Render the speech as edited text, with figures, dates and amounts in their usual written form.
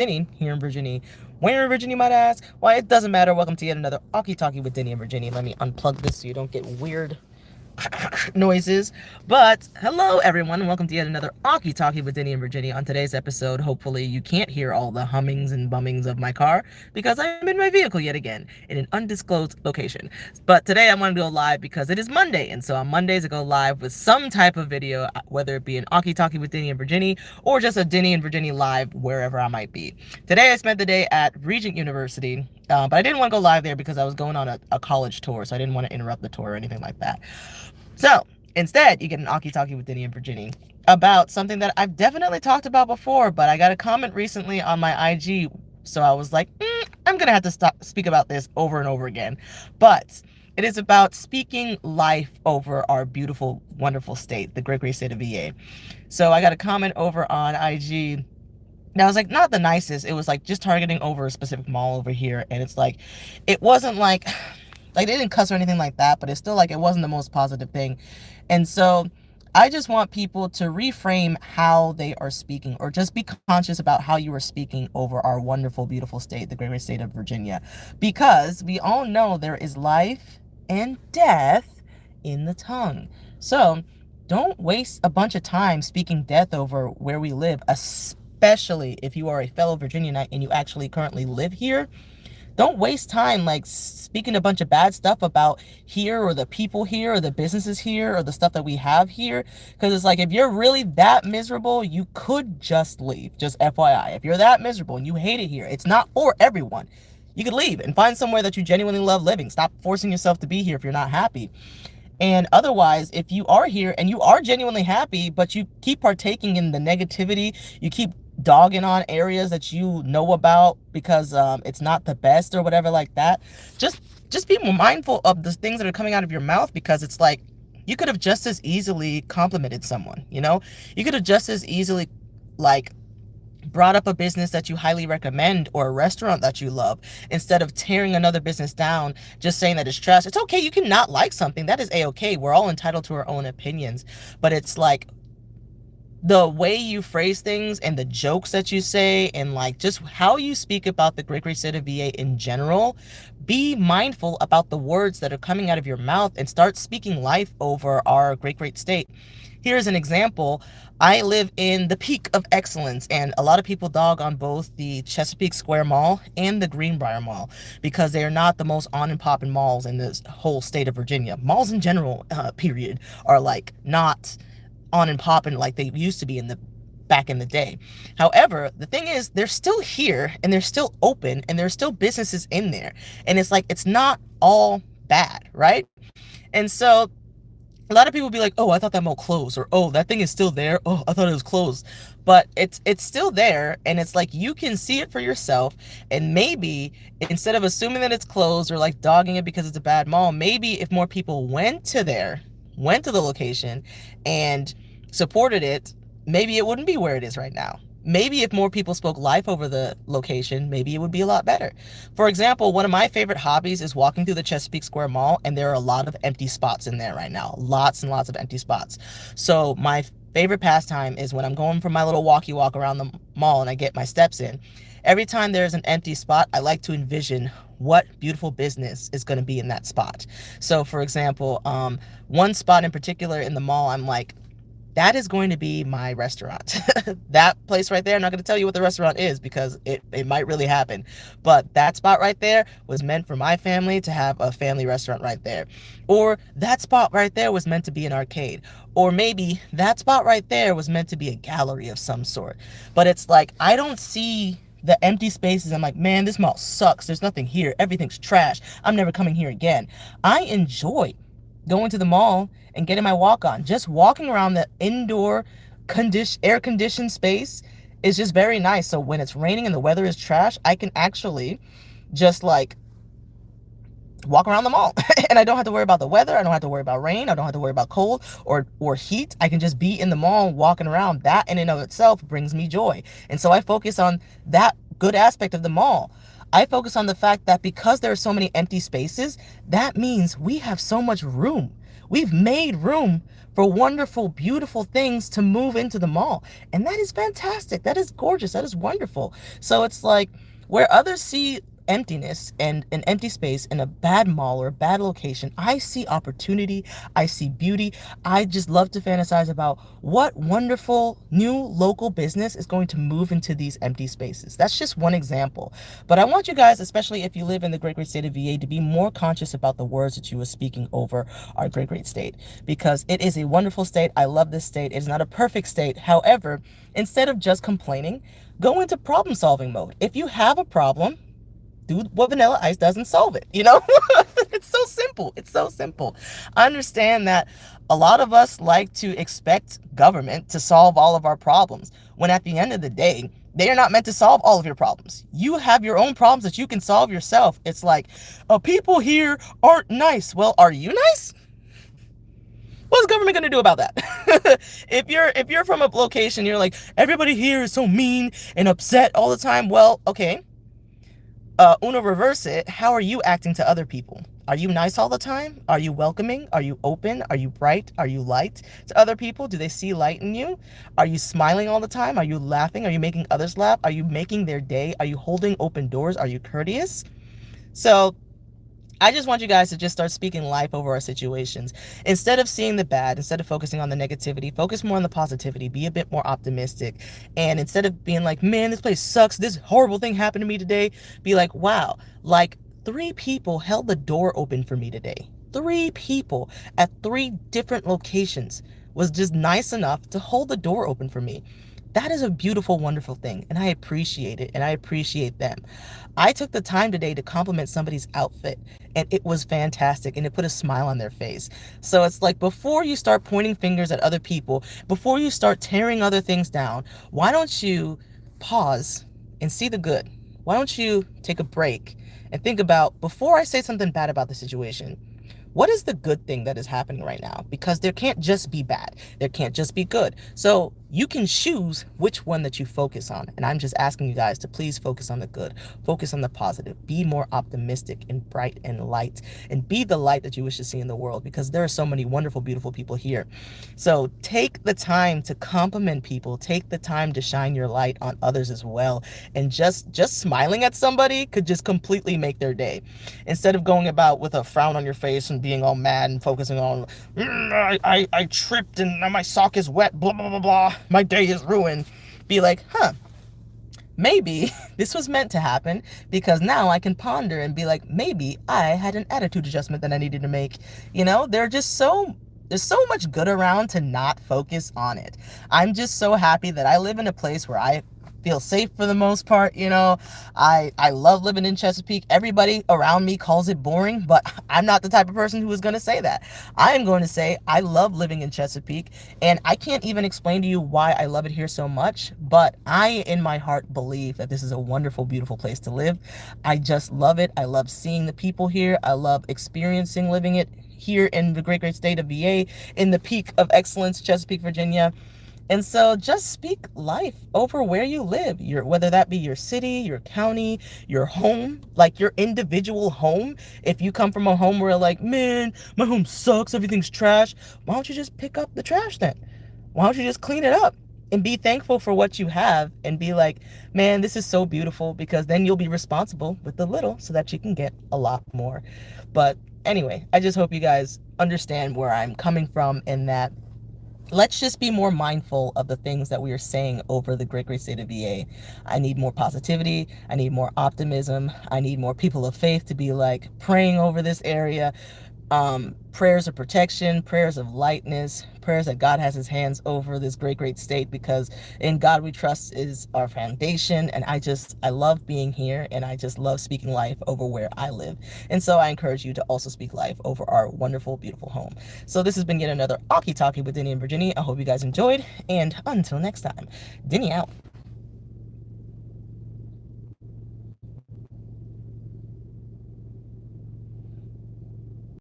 Dinnie here in Virginia. Where in Virginia, you might ask? Why, it doesn't matter. Welcome to yet another Awkkie Talkkie with Dinnie and Virginia. Let me unplug this so you don't get weird noises. But hello, everyone, and welcome to yet another Awkkie Talkkie with Dinnie and Virginia. On today's episode, hopefully you can't hear all the hummings and bummings of my car because I'm in my vehicle yet again in an undisclosed location. But today I want to go live because it is Monday, and so on Mondays I go live with some type of video, whether it be an Awkkie Talkkie with Dinnie and Virginia or just a Dinnie and Virginia live wherever I might be. Today I spent the day at Regent University, but I didn't want to go live there because I was going on a college tour, so I didn't want to interrupt the tour or anything like that. So instead, you get an Awkkie Talkkie with Dinnie and Virginia about something that I've definitely talked about before, but I got a comment recently on my IG, so I was like, I'm gonna have to speak about this over and over again. But it is about speaking life over our beautiful, wonderful state, the great state of VA. So I got a comment over on IG. Now, it was like not the nicest. It was like just targeting over a specific mall over here, and it's like, it wasn't like they didn't cuss or anything like that, but it's still like it wasn't the most positive thing. And so I just want people to reframe how they are speaking, or just be conscious about how you are speaking over our wonderful, beautiful state, the great state of Virginia, because we all know there is life and death in the tongue. So don't waste a bunch of time speaking death over where we live, especially if you are a fellow Virginianite and you actually currently live here. Don't waste time like speaking a bunch of bad stuff about here, or the people here, or the businesses here, or the stuff that we have here. Because it's like, if you're really that miserable, you could just leave. Just FYI, if you're that miserable and you hate it here, it's not for everyone. You could leave and find somewhere that you genuinely love living. Stop forcing yourself to be here if you're not happy. And otherwise, if you are here and you are genuinely happy, but you keep partaking in the negativity, you keep dogging on areas that you know about because it's not the best or whatever like that, just be more mindful of the things that are coming out of your mouth, because it's like, you could have just as easily complimented someone, you know? You could have just as easily like brought up a business that you highly recommend, or a restaurant that you love, instead of tearing another business down, just saying that it's trash. It's okay, you can not like something. That is a-okay. We're all entitled to our own opinions. But it's like, the way you phrase things and the jokes that you say, and like just how you speak about the great state of VA in general, be mindful about the words that are coming out of your mouth and start speaking life over our great state. Here's an example. I live in the peak of excellence, and a lot of people dog on both the Chesapeake Square Mall and the Greenbrier Mall because they are not the most on and popping malls in this whole state of Virginia. Malls in general, period, are like not on and popping like they used to be in the back in the day. However, the thing is, they're still here and they're still open and there's still businesses in there. And it's like, it's not all bad, right? And so a lot of people be like, oh, I thought that mall closed, or oh, that thing is still there. Oh, I thought it was closed. But it's still there, and it's like, you can see it for yourself. And maybe instead of assuming that it's closed or like dogging it because it's a bad mall, maybe if more people went to the location and supported it, maybe it wouldn't be where it is right now. Maybe if more people spoke life over the location, maybe it would be a lot better. For example, one of my favorite hobbies is walking through the Chesapeake Square Mall, and there are a lot of empty spots in there right now. Lots and lots of empty spots. So my favorite pastime is when I'm going for my little walkie walk around the mall and I get my steps in. Every time there's an empty spot, I like to envision what beautiful business is going to be in that spot. So for example, one spot in particular in the mall, I'm like, that is going to be my restaurant. That place right there, I'm not going to tell you what the restaurant is because it might really happen. But that spot right there was meant for my family to have a family restaurant right there. Or that spot right there was meant to be an arcade. Or maybe that spot right there was meant to be a gallery of some sort. But it's like, I don't see the empty spaces. I'm like, man, this mall sucks. There's nothing here. Everything's trash. I'm never coming here again. I enjoy going to the mall and getting my walk on. Just walking around the indoor air-conditioned space is just very nice. So when it's raining and the weather is trash, I can actually just like walk around the mall and I don't have to worry about the weather. I don't have to worry about rain. I don't have to worry about cold or heat. I can just be in the mall walking around. That in and of itself brings me joy. And so I focus on that good aspect of the mall. I focus on the fact that because there are so many empty spaces, that means we have so much room. We've made room for wonderful, beautiful things to move into the mall. And that is fantastic. That is gorgeous. That is wonderful. So it's like where others see emptiness and an empty space in a bad mall or a bad location, I see opportunity, I see beauty. I just love to fantasize about what wonderful new local business is going to move into these empty spaces. That's just one example. But I want you guys, especially if you live in the great state of VA, to be more conscious about the words that you are speaking over our great state, because it is a wonderful state. I love this state. It's not a perfect state. However, instead of just complaining, go into problem solving mode. If you have a problem, do what Vanilla Ice does and solve it, you know? It's so simple. It's so simple. I understand that a lot of us like to expect government to solve all of our problems, when at the end of the day, they are not meant to solve all of your problems. You have your own problems that you can solve yourself. It's like, people here aren't nice. Well, are you nice? What's the government going to do about that? if you're from a location, you're like, everybody here is so mean and upset all the time. Well, okay. Uno reverse it. How are you acting to other people? Are you nice all the time? Are you welcoming? Are you open? Are you bright? Are you light to other people? Do they see light in you? Are you smiling all the time? Are you laughing? Are you making others laugh? Are you making their day? Are you holding open doors? Are you courteous? So I just want you guys to just start speaking life over our situations. Instead of seeing the bad, instead of focusing on the negativity, focus more on the positivity. Be a bit more optimistic. And instead of being like, man, this place sucks, this horrible thing happened to me today, be like, wow, like 3 people held the door open for me today. 3 people at 3 different locations was just nice enough to hold the door open for me. That is a beautiful, wonderful thing, and I appreciate it, and I appreciate them. I took the time today to compliment somebody's outfit, and it was fantastic, and it put a smile on their face. So it's like, before you start pointing fingers at other people, before you start tearing other things down, why don't you pause and see the good? Why don't you take a break and think about, before I say something bad about the situation, what is the good thing that is happening right now? Because there can't just be bad. There can't just be good. So you can choose which one that you focus on. And I'm just asking you guys to please focus on the good. Focus on the positive. Be more optimistic and bright and light. And be the light that you wish to see in the world, because there are so many wonderful, beautiful people here. So take the time to compliment people. Take the time to shine your light on others as well. And just smiling at somebody could just completely make their day. Instead of going about with a frown on your face and being all mad and focusing on, I tripped and my sock is wet, blah, blah, blah, blah, my day is ruined. Be like, maybe this was meant to happen, because now I can ponder and be like, maybe I had an attitude adjustment that I needed to make. You know, there's so much good around to not focus on it. I'm just so happy that I live in a place where I feel safe for the most part. You know, I love living in Chesapeake. Everybody around me calls it boring, but I'm not the type of person who is going to say that. I am going to say I love living in Chesapeake, and I can't even explain to you why I love it here so much, but I in my heart believe that this is a wonderful, beautiful place to live. I just love it. I love seeing the people here. I love experiencing living it here in the great state of VA, in the peak of excellence, Chesapeake, Virginia. And so just speak life over where you live, whether that be your city, your county, your home, like your individual home. If you come from a home where like, man, my home sucks, everything's trash, why don't you just pick up the trash then? Why don't you just clean it up and be thankful for what you have and be like, man, this is so beautiful, because then you'll be responsible with the little so that you can get a lot more. But anyway, I just hope you guys understand where I'm coming from, in that let's just be more mindful of the things that we are saying over the great state of VA. I need more positivity. I need more optimism. I need more people of faith to be like praying over this area. Prayers of protection, prayers of lightness, prayers that God has his hands over this great state, because in God we trust is our foundation. And I love being here, and I just love speaking life over where I live. And so I encourage you to also speak life over our wonderful, beautiful home. So this has been yet another Awkkie Talkkie with Dinnie and Virginnie. I hope you guys enjoyed, and until next time, Dinnie out.